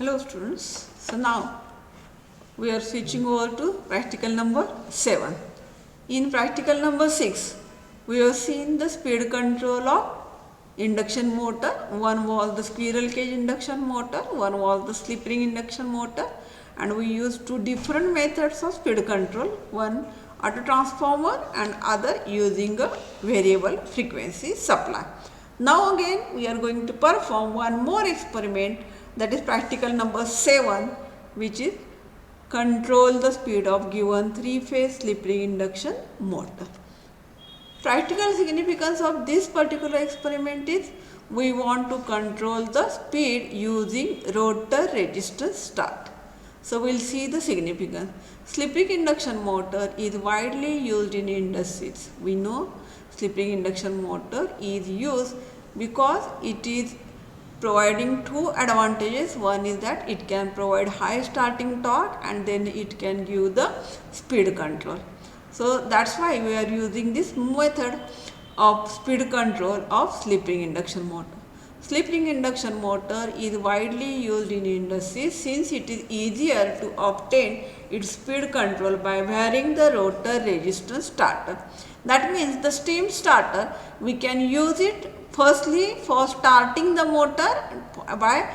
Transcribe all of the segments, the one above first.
Hello students, so now we are switching over to practical number 7. In practical number 6, we have seen the speed control of induction motor. One was the squirrel cage induction motor, one was the slip ring induction motor, and we used two different methods of speed control, one auto transformer and other using a variable frequency supply. Now again we are going to perform one more experiment, that is practical number 7, which is control the speed of given 3-phase slip ring induction motor. Practical significance of this particular experiment is we want to control the speed using rotor resistance start. So we will see the significance. Slip ring induction motor is widely used in industries. We know slip ring induction motor is used because it is providing two advantages. One is that it can provide high starting torque and then it can give the speed control. So that's why we are using this method of speed control of slip ring induction motor. Slip ring induction motor is widely used in industries since it is easier to obtain its speed control by varying the rotor resistance starter. That means the steam starter, we can use it firstly for starting the motor by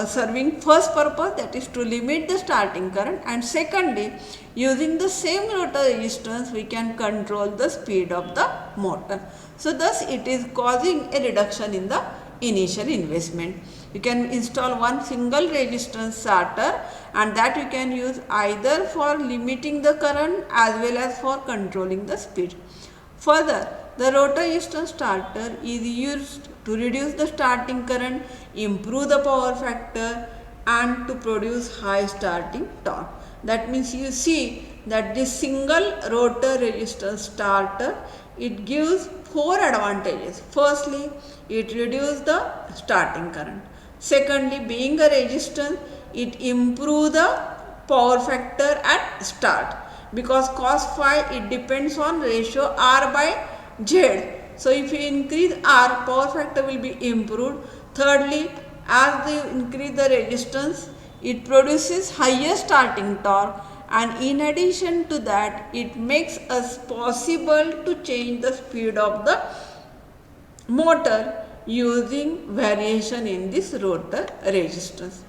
serving first purpose, that is to limit the starting current, and secondly using the same rotor resistance we can control the speed of the motor. So thus it is causing a reduction in the initial investment. You can install one single resistance starter and that you can use either for limiting the current as well as for controlling the speed. Further, the rotor resistance starter is used to reduce the starting current, improve the power factor and to produce high starting torque. That means you see that this single rotor resistance starter, it gives four advantages. Firstly, it reduces the starting current. Secondly, being a resistance, it improves the power factor at start, because cos phi it depends on ratio R by Z. So if you increase R, power factor will be improved. Thirdly, as you increase the resistance, it produces higher starting torque, and in addition to that, it makes us possible to change the speed of the motor using variation in this rotor resistance.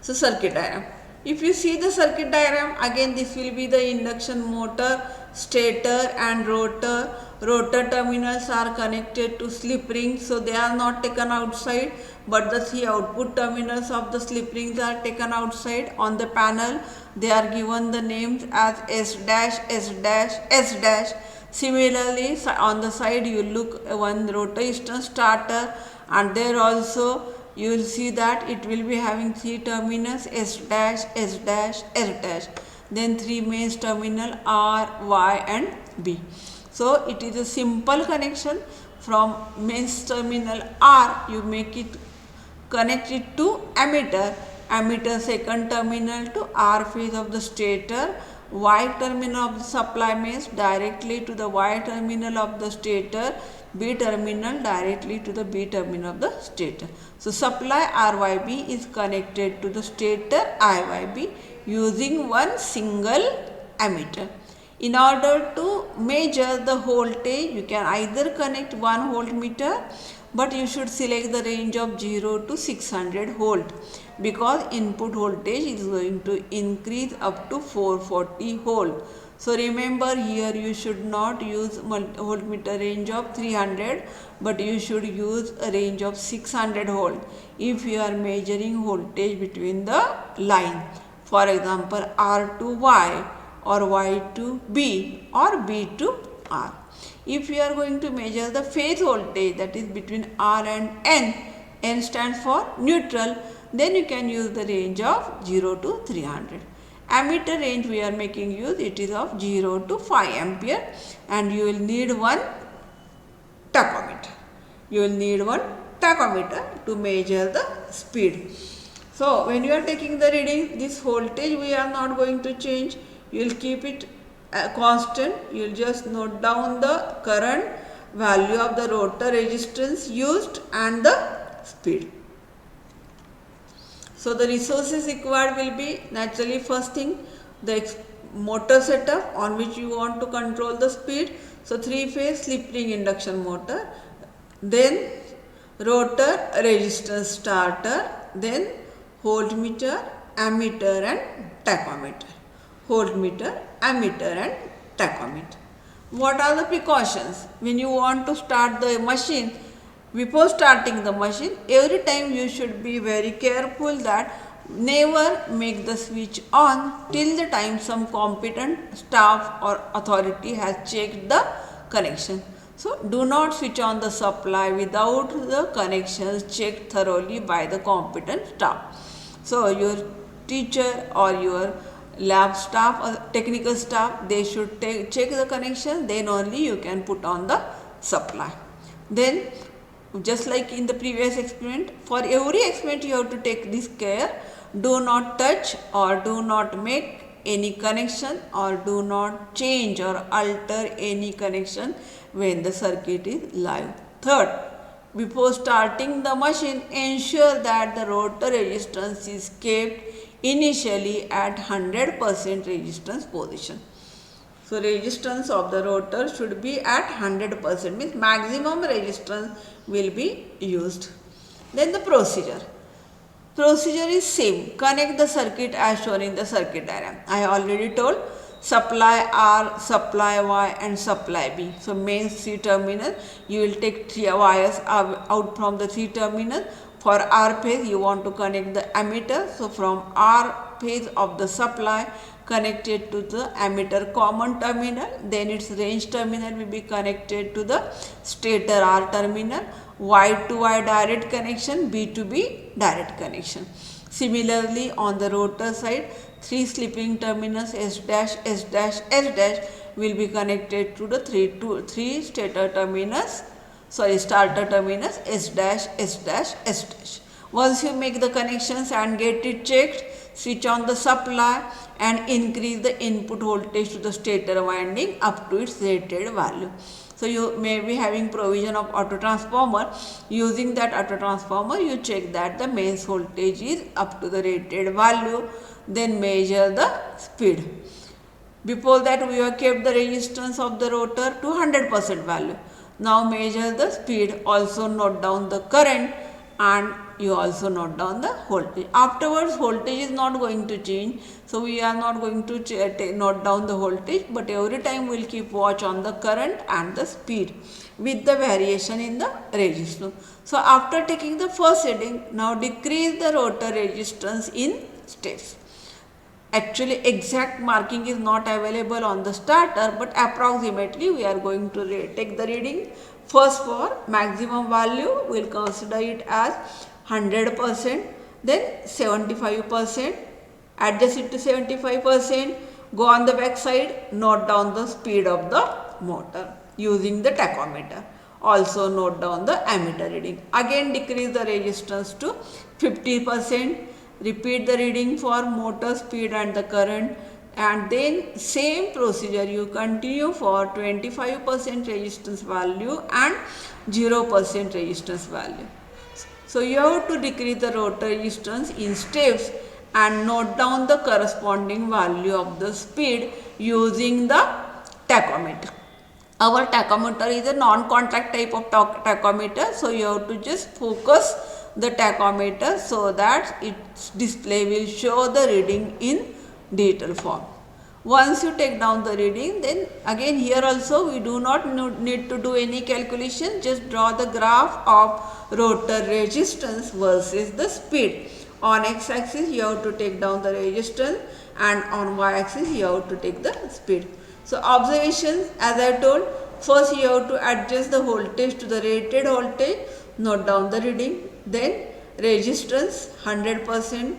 So circuit diagram. If you see the circuit diagram, again this will be the induction motor, stator and rotor. Rotor terminals are connected to slip rings, so they are not taken outside, but the three output terminals of the slip rings are taken outside. On the panel, they are given the names as S dash, S dash, S dash. Similarly, on the side you look one rotor resistance starter, and there also you will see that it will be having three terminals S dash, S dash, S dash. Then three mains terminal R, Y and B. So it is a simple connection. From mains terminal R, you make it connect it to ammeter. Ammeter second terminal to R phase of the stator. Y terminal of the supply mains directly to the Y terminal of the stator. B terminal directly to the B terminal of the stator. So supply RYB is connected to the stator IYB using one single ammeter. In order to measure the voltage, you can either connect 1 voltmeter, but you should select the range of 0 to 600 volt, because input voltage is going to increase up to 440 volt. So remember, here you should not use voltmeter range of 300, but you should use a range of 600 volt if you are measuring voltage between the line. For example, R to Y or Y to B or B to R. If you are going to measure the phase voltage, that is between R and N, N stands for neutral, then you can use the range of 0 to 300. Ammeter range we are making use, it is of 0 to 5 ampere, and you will need one tachometer. You will need one tachometer to measure the speed. So when you are taking the reading, this voltage we are not going to change. You will keep it constant. You will just note down the current, value of the rotor resistance used and the speed. So the resources required will be naturally first thing the motor setup on which you want to control the speed. So 3-phase slip ring induction motor, then rotor resistance starter, then voltmeter, ammeter and tachometer. Voltmeter, ammeter and tachometer. What are the precautions? When you want to start the machine, before starting the machine, every time you should be very careful that never make the switch on till the time some competent staff or authority has checked the connection. So do not switch on the supply without the connections checked thoroughly by the competent staff. So your teacher or your lab staff or technical staff, they should check the connection, then only you can put on the supply. Then just like in the previous experiment, for every experiment you have to take this care. Do not touch or do not make any connection or do not change or alter any connection when the circuit is live. Third, before starting the machine, ensure that the rotor resistance is kept initially at 100% resistance position. So resistance of the rotor should be at 100%, means maximum resistance will be used. Then the procedure. Procedure is same. Connect the circuit as shown in the circuit diagram. I already told supply R, supply Y and supply B. So main 3 terminal, you will take 3 wires out from the 3 terminal. For R phase you want to connect the ammeter. So from R phase of the supply connected to the ammeter common terminal, then its range terminal will be connected to the stator R terminal. Y to Y direct connection, B to B direct connection. Similarly, on the rotor side, 3 slipping terminals S dash, S dash, S dash will be connected to the 3 stator terminals, starter terminals S dash, S dash, S dash. Once you make the connections and get it checked, switch on the supply and increase the input voltage to the stator winding up to its rated value. So you may be having provision of auto transformer. Using that auto transformer, you check that the mains voltage is up to the rated value, then measure the speed. Before that we have kept the resistance of the rotor to 100% value. Now measure the speed, also note down the current and you also note down the voltage. Afterwards voltage is not going to change, so we are not going to note down the voltage, but every time we will keep watch on the current and the speed with the variation in the resistance. So after taking the first reading, now decrease the rotor resistance in steps. Actually exact marking is not available on the starter, but approximately we are going to take the reading. First, for maximum value we will consider it as 100%, then 75%, adjust it to 75%, go on the back side, note down the speed of the motor using the tachometer. Also note down the ammeter reading. Again decrease the resistance to 50%. Repeat the reading for motor speed and the current, and then same procedure you continue for 25% resistance value and 0% resistance value. So you have to decrease the rotor resistance in steps and note down the corresponding value of the speed using the tachometer. Our tachometer is a non-contact type of tachometer, so you have to just focus the tachometer so that its display will show the reading in digital form. Once you take down the reading, then again here also we do not need to do any calculation, just draw the graph of rotor resistance versus the speed. On x axis you have to take down the resistance and on y axis you have to take the speed. So observations, as I told, first you have to adjust the voltage to the rated voltage, note down the reading, then resistance 100%,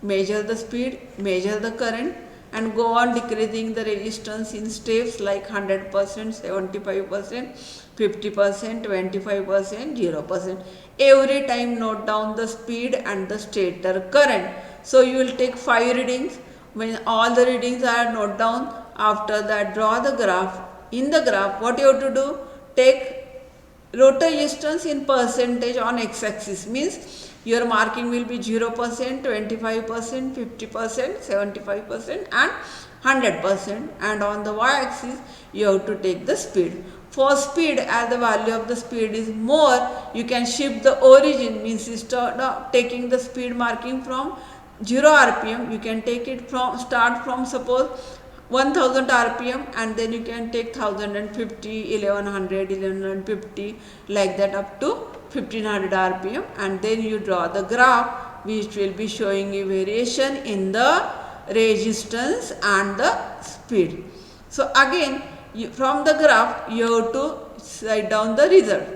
measure the speed, measure the current and go on decreasing the resistance in steps like 100%, 75%, 50%, 25%, 0%. Every time note down the speed and the stator current. So you will take 5 readings. When all the readings are noted down, after that draw the graph. In the graph what you have to do, take rotor resistance in percentage on x axis, means Your marking will be 0%, 25%, 50%, 75% and 100%, and on the y-axis you have to take the speed. For speed, as the value of the speed is more, you can shift the origin, means instead of taking the speed marking from 0 rpm, you can take it from start from suppose 1000 rpm, and then you can take 1050, 1100, 1150, like that up to 1500 rpm, and then you draw the graph which will be showing you variation in the resistance and the speed. So again, from the graph you have to write down the result.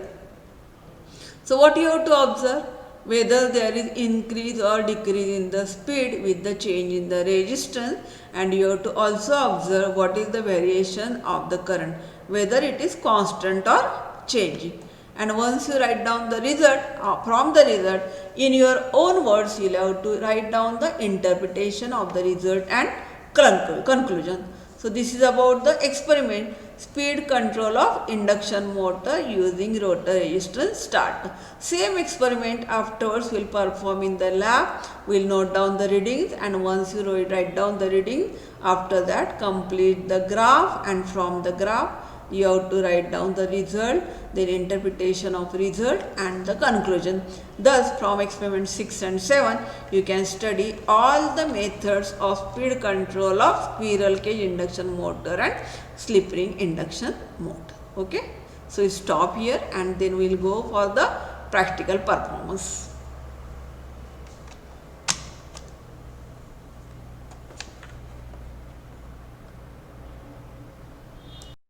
So what you have to observe? Whether there is increase or decrease in the speed with the change in the resistance, and you have to also observe what is the variation of the current, whether it is constant or changing. And once you write down the result, from the result, in your own words you will have to write down the interpretation of the result and conclusion. So this is about the experiment, speed control of induction motor using rotor resistance start. Same experiment afterwards we will perform in the lab. We will note down the readings, and once you write down the reading, after that complete the graph, and from the graph you have to write down the result, then interpretation of result and the conclusion. Thus from experiment 6 and 7 you can study all the methods of speed control of squirrel cage induction motor and slip ring induction motor. Okay, so we stop here and then we will go for the practical performance.